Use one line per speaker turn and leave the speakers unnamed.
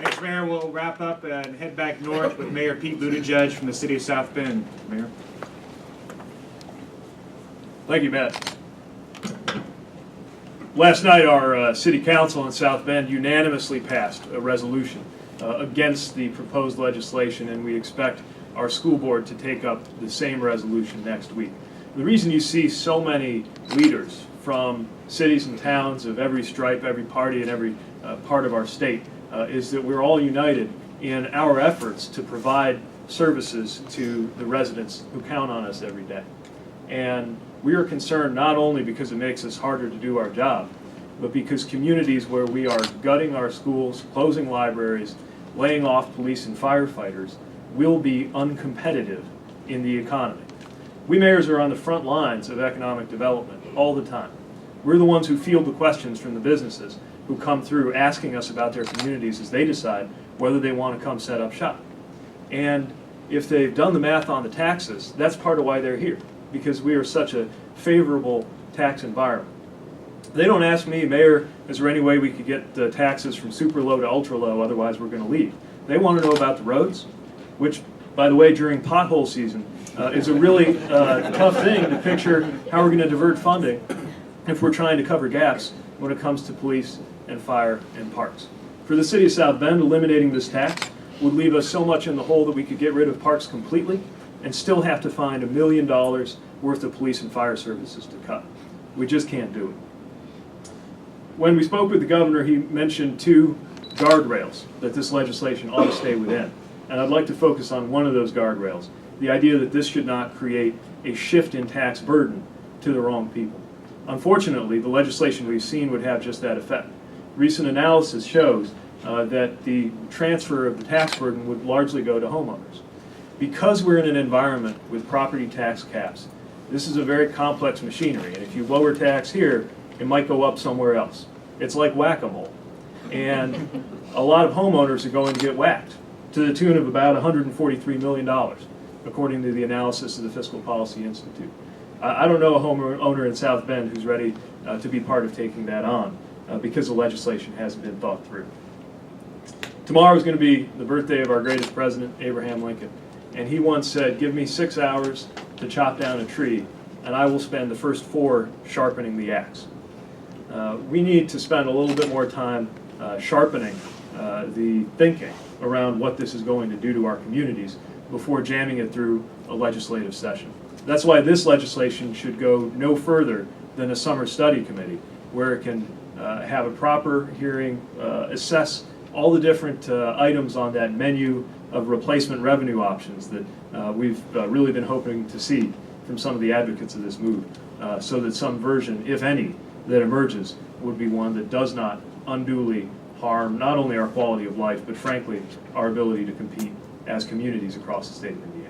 Thanks, Mayor. We'll wrap up and head back north with Mayor Pete Buttigieg from the city of South Bend. Mayor.
Thank you, Matt. Last night, our City Council in South Bend unanimously passed a resolution against the proposed legislation, and we expect our school board to take up the same resolution next week. The reason you see so many leaders from cities and towns of every stripe, every party, and every part of our state is that we're all united in our efforts to provide services to the residents who count on us every day. And we are concerned not only because it makes us harder to do our job, but because communities where we are gutting our schools, closing libraries, laying off police and firefighters will be uncompetitive in the economy. We mayors are on the front lines of economic development all the time. We're the ones who field the questions from the businesses who come through asking us about their communities as they decide whether they want to come set up shop. And if they've done the math on the taxes, that's part of why they're here, because we are such a favorable tax environment. They don't ask me, Mayor, is there any way we could get the taxes from super low to ultra low, otherwise we're going to leave. They want to know about the roads, which, by the way, during pothole season is a really tough thing to picture how we're going to divert funding if we're trying to cover gaps when it comes to police and fire and parks. For the city of South Bend, eliminating this tax would leave us so much in the hole that we could get rid of parks completely and still have to find $1 million worth of police and fire services to cut. We just can't do it. When we spoke with the governor, he mentioned 2 guardrails that this legislation ought to stay within. And I'd like to focus on one of those guardrails, the idea that this should not create a shift in tax burden to the wrong people. Unfortunately, the legislation we've seen would have just that effect. Recent analysis shows that the transfer of the tax burden would largely go to homeowners. Because we're in an environment with property tax caps, this is a very complex machinery, and if you lower tax here, it might go up somewhere else. It's like whack-a-mole. And a lot of homeowners are going to get whacked to the tune of about $143 million, according to the analysis of the Fiscal Policy Institute. I don't know a homeowner in South Bend who's ready to be part of taking that on because the legislation hasn't been thought through. Tomorrow is going to be the birthday of our greatest president, Abraham Lincoln, and he once said, "Give me 6 hours to chop down a tree, and I will spend the first 4 sharpening the axe." We need to spend a little bit more time sharpening the thinking around what this is going to do to our communities before jamming it through a legislative session. That's why this legislation should go no further than a summer study committee, where it can have a proper hearing, assess all the different items on that menu of replacement revenue options that we've really been hoping to see from some of the advocates of this move, so that some version, if any, that emerges would be one that does not unduly harm not only our quality of life, but frankly, our ability to compete as communities across the state of Indiana.